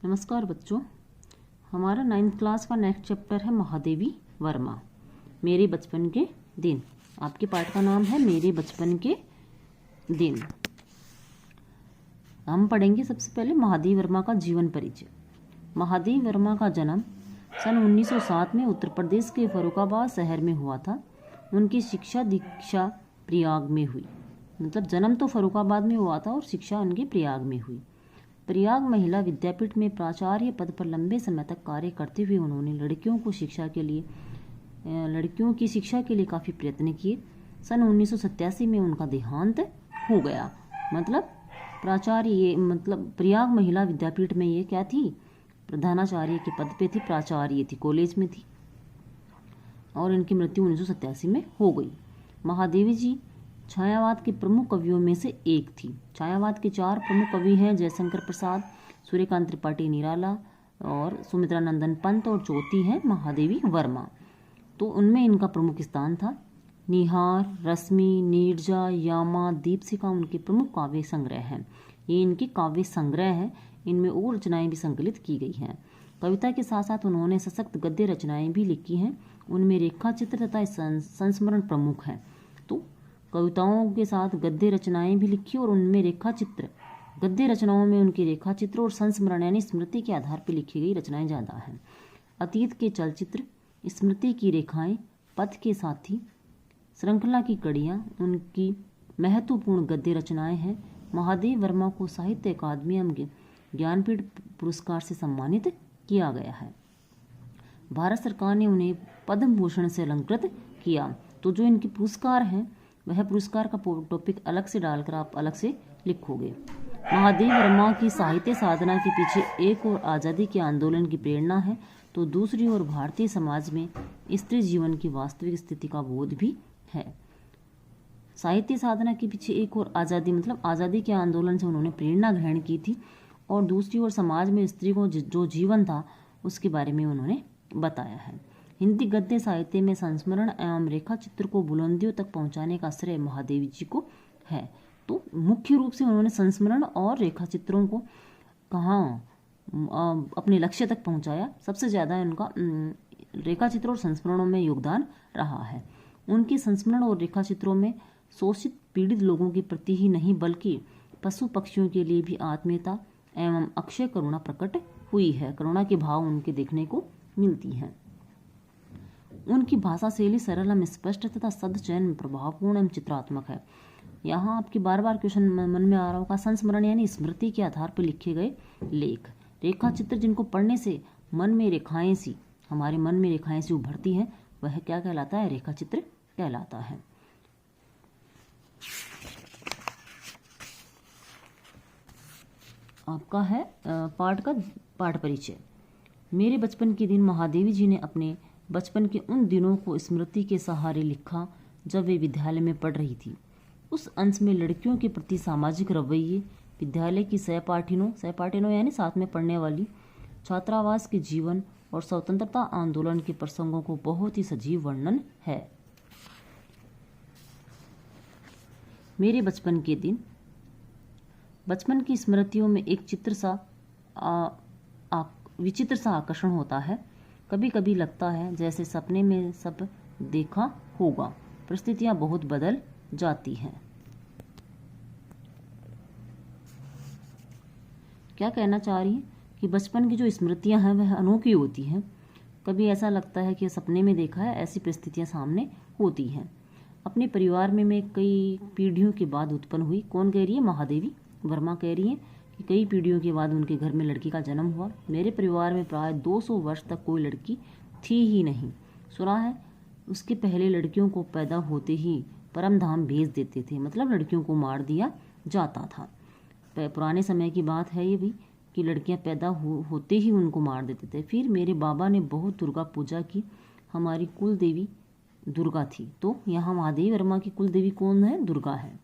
नमस्कार बच्चों, हमारा 9th क्लास का नेक्स्ट चैप्टर है महादेवी वर्मा, मेरे बचपन के दिन। आपके पाठ का नाम है मेरे बचपन के दिन। हम पढ़ेंगे सबसे पहले महादेवी वर्मा का जीवन परिचय। महादेवी वर्मा का जन्म सन 1907 में उत्तर प्रदेश के फर्रुखाबाद शहर में हुआ था। उनकी शिक्षा दीक्षा प्रयाग में हुई, मतलब जन्म तो फर्रुखाबाद में हुआ था और शिक्षा उनकी प्रयाग में हुई। प्रयाग महिला विद्यापीठ में प्राचार्य पद पर लंबे समय तक कार्य करते हुए उन्होंने लड़कियों की शिक्षा के लिए काफ़ी प्रयत्न किए। सन 1987 में उनका देहांत हो गया। प्रयाग महिला विद्यापीठ में ये क्या थी, प्रधानाचार्य के पद पे थी, प्राचार्य थी, कॉलेज में थी, और इनकी मृत्यु 1987 में हो गई। महादेवी जी छायावाद के प्रमुख कवियों में से एक थी। छायावाद के 4 प्रमुख कवि हैं, जयशंकर प्रसाद, सूर्यकांत त्रिपाठी निराला और सुमित्रा नंदन पंत, और चौथी है महादेवी वर्मा। तो उनमें इनका प्रमुख स्थान था। निहार, रश्मि, नीरजा, यामा, दीपशिखा उनके प्रमुख काव्य संग्रह हैं। ये इनके काव्य संग्रह हैं। इनमें और रचनाएं भी संकलित की गई हैं। कविता के साथ साथ उन्होंने सशक्त गद्य रचनाएं भी लिखी हैं। उनमें रेखा चित्र तथा संस्मरण प्रमुख हैं। तो कविताओं के साथ गद्य रचनाएं भी लिखी और उनमें रेखा चित्र, गद्य रचनाओं में उनकी रेखा चित्र और संस्मरण यानी स्मृति के आधार पर लिखी गई रचनाएं ज़्यादा हैं। अतीत के चलचित्र, स्मृति की रेखाएं, पथ के साथी, श्रृंखला की कड़ियाँ उनकी महत्वपूर्ण गद्य रचनाएं हैं। महादेवी वर्मा को साहित्य अकादमी एवं ज्ञानपीठ पुरस्कार से सम्मानित किया गया है। भारत सरकार ने उन्हें पद्म भूषण से अलंकृत किया। तो जो इनके पुरस्कार हैं वह पुरस्कार का टॉपिक अलग से डालकर आप अलग से लिखोगे। महादेवी वर्मा की साहित्य साधना के पीछे एक और आज़ादी के आंदोलन की प्रेरणा है, तो दूसरी ओर भारतीय समाज में स्त्री जीवन की वास्तविक स्थिति का बोध भी है। साहित्य साधना के पीछे एक और आज़ादी, मतलब आज़ादी के आंदोलन से उन्होंने प्रेरणा ग्रहण की थी, और दूसरी ओर समाज में स्त्री को जो जीवन था उसके बारे में उन्होंने बताया है। हिंदी गद्य साहित्य में संस्मरण एवं रेखा चित्र को बुलंदियों तक पहुंचाने का श्रेय महादेवी जी को है। तो मुख्य रूप से उन्होंने संस्मरण और रेखा चित्रों को अपने लक्ष्य तक पहुंचाया। सबसे ज़्यादा उनका रेखा चित्र और संस्मरणों में योगदान रहा है। उनके संस्मरण और रेखा चित्रों में शोषित पीड़ित लोगों के प्रति ही नहीं बल्कि पशु पक्षियों के लिए भी आत्मीयता एवं अक्षय करुणा प्रकट हुई है। करुणा के भाव उनके देखने को मिलती हैं। उनकी भाषा शैली सरल एवं स्पष्ट तथा शब्द चयन प्रभावपूर्ण एवं चित्रात्मक है। यहाँ आपके बार बार क्वेश्चन मन में आ रहा होगा, संस्मरण यानी स्मृति के आधार पर लिखे गए लेख। रेखा चित्र जिनको पढ़ने से हमारे मन में रेखाएं सी उभरती हैं, वह क्या कहलाता है? रेखा चित्र कहलाता है। आपका है पाठ परिचय। मेरे बचपन के दिन महादेवी जी ने अपने बचपन के उन दिनों को स्मृति के सहारे लिखा जब वे विद्यालय में पढ़ रही थी। उस अंश में लड़कियों के प्रति सामाजिक रवैये, विद्यालय की सहपाठिनों यानी साथ में पढ़ने वाली, छात्रावास के जीवन और स्वतंत्रता आंदोलन के प्रसंगों को बहुत ही सजीव वर्णन है। मेरे बचपन के दिन। बचपन की स्मृतियों में एक विचित्र सा आकर्षण होता है। कभी कभी लगता है जैसे सपने में सब देखा होगा। परिस्थितियां बहुत बदल जाती हैं। क्या कहना चाह रही है कि बचपन की जो स्मृतियां हैं वह अनोखी होती हैं। कभी ऐसा लगता है कि सपने में देखा है, ऐसी परिस्थितियां सामने होती हैं। अपने परिवार में मैं कई पीढ़ियों के बाद उत्पन्न हुई। कौन कह रही है? महादेवी वर्मा कह रही है कि कई पीढ़ियों के बाद उनके घर में लड़की का जन्म हुआ। मेरे परिवार में प्राय 200 वर्ष तक कोई लड़की थी ही नहीं। सुना है उसके पहले लड़कियों को पैदा होते ही परम धाम भेज देते थे, मतलब लड़कियों को मार दिया जाता था। पुराने समय की बात है ये भी कि लड़कियां पैदा होते ही उनको मार देते थे। फिर मेरे बाबा ने बहुत दुर्गा पूजा की। हमारी कुल देवी दुर्गा थी। तो यहाँ महादेवी वर्मा की कुल देवी कौन है? दुर्गा है।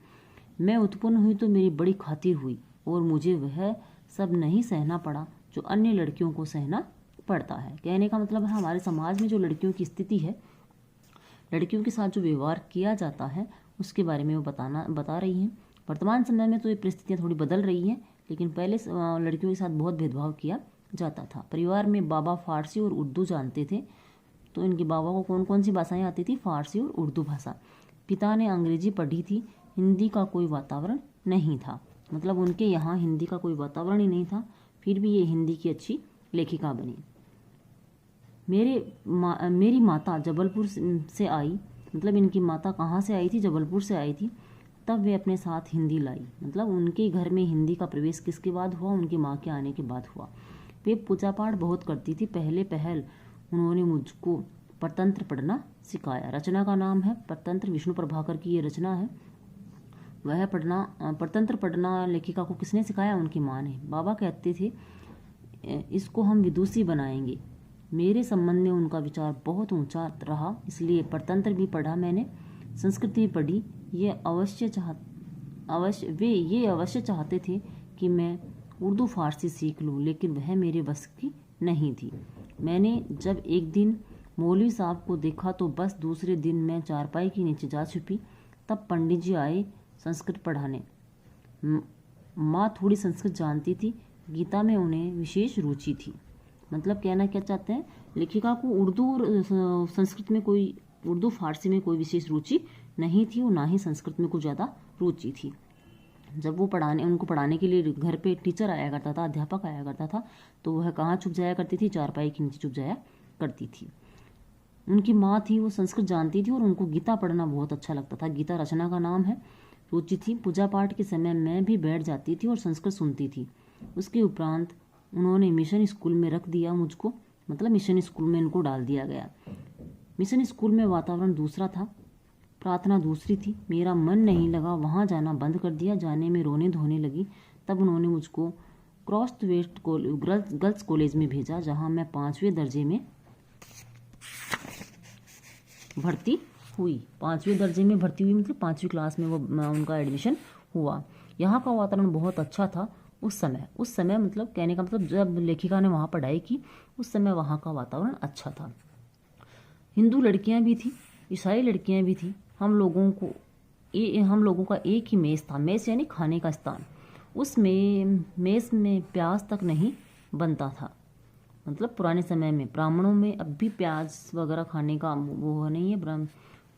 मैं उत्पन्न हुई तो मेरी बड़ी खातिर हुई और मुझे वह सब नहीं सहना पड़ा जो अन्य लड़कियों को सहना पड़ता है। कहने का मतलब है हमारे समाज में जो लड़कियों की स्थिति है, लड़कियों के साथ जो व्यवहार किया जाता है उसके बारे में वो बता रही हैं। वर्तमान समय में तो ये परिस्थितियाँ थोड़ी बदल रही हैं, लेकिन पहले लड़कियों के साथ बहुत भेदभाव किया जाता था। परिवार में बाबा फारसी और उर्दू जानते थे। तो इनके बाबा को कौन कौन सी भाषाएं आती थी? फारसी और उर्दू भाषा। पिता ने अंग्रेजी पढ़ी थी। हिंदी का कोई वातावरण नहीं था, मतलब उनके यहाँ हिंदी का कोई वातावरण ही नहीं था, फिर भी ये हिंदी की अच्छी लेखिका बनी। मेरी माता जबलपुर से आई, मतलब इनकी माता कहाँ से आई थी? जबलपुर से आई थी। तब वे अपने साथ हिंदी लाई, मतलब उनके घर में हिंदी का प्रवेश किसके बाद हुआ? उनकी माँ के आने के बाद हुआ। वे पूजा पाठ बहुत करती थी। पहले पहल उन्होंने मुझको परतंत्र पढ़ना सिखाया। रचना का नाम है परतंत्र, विष्णु प्रभाकर की ये रचना है। वह परतंत्र पढ़ना लेखिका को किसने सिखाया? उनकी माँ ने। बाबा कहते थे इसको हम विदुषी बनाएंगे। मेरे संबंध में उनका विचार बहुत ऊंचा रहा, इसलिए परतंत्र भी पढ़ा मैंने, संस्कृत भी पढ़ी। ये अवश्य चाहते थे कि मैं उर्दू फारसी सीख लूँ, लेकिन वह मेरे बस की नहीं थी। मैंने जब एक दिन मौलवी साहब को देखा तो बस दूसरे दिन मैं चारपाई के नीचे जा छुपी। तब पंडित जी आए संस्कृत पढ़ाने। माँ थोड़ी संस्कृत जानती थी, गीता में उन्हें विशेष रुचि थी। मतलब कहना क्या चाहते हैं? लेखिका को उर्दू और संस्कृत में उर्दू फारसी में कोई विशेष रुचि नहीं थी और ना ही संस्कृत में कुछ ज़्यादा रुचि थी। जब वो उनको पढ़ाने के लिए घर पे टीचर आया करता था, अध्यापक आया करता था, तो वह कहाँ छुप जाया करती थी? चारपाई के नीचे छुप जाया करती थी। उनकी माँ थी, वो संस्कृत जानती थी और उनको गीता पढ़ना बहुत अच्छा लगता था। गीता रचना का नाम है, रुचि थी। पूजा पाठ के समय मैं भी बैठ जाती थी और संस्कृत सुनती थी। उसके उपरांत उन्होंने मिशन स्कूल में रख दिया मुझको, मतलब मिशन स्कूल में इनको डाल दिया गया। मिशन स्कूल में वातावरण दूसरा था, प्रार्थना दूसरी थी। मेरा मन नहीं लगा, वहाँ जाना बंद कर दिया। जाने में रोने धोने लगी। तब उन्होंने मुझको क्रॉस वेस्ट गर्ल्स कॉलेज में भेजा, जहाँ मैं 5वें दर्जे में भर्ती हुई। 5वें दर्जे में भर्ती हुई, मतलब 5वीं क्लास में उनका एडमिशन हुआ। यहाँ का वातावरण बहुत अच्छा था उस समय मतलब कहने का मतलब जब लेखिका ने वहाँ पढ़ाई की उस समय वहाँ का वातावरण अच्छा था। हिंदू लड़कियाँ भी थी, ईसाई लड़कियाँ भी थी। हम लोगों का एक ही मेस था। मेस यानी खाने का स्थान। उस मेस में प्याज तक नहीं बनता था। मतलब पुराने समय में, ब्राह्मणों में अब भी प्याज वगैरह खाने का वो नहीं है।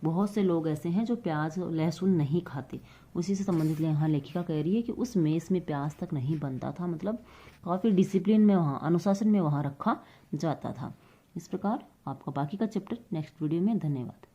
बहुत से लोग ऐसे हैं जो प्याज लहसुन नहीं खाते। उसी से संबंधित यहाँ लेखिका कह रही है कि उस मेस में प्याज तक नहीं बनता था, मतलब काफ़ी डिसिप्लिन में वहाँ, अनुशासन में वहाँ रखा जाता था। इस प्रकार आपका बाकी का चैप्टर नेक्स्ट वीडियो में। धन्यवाद।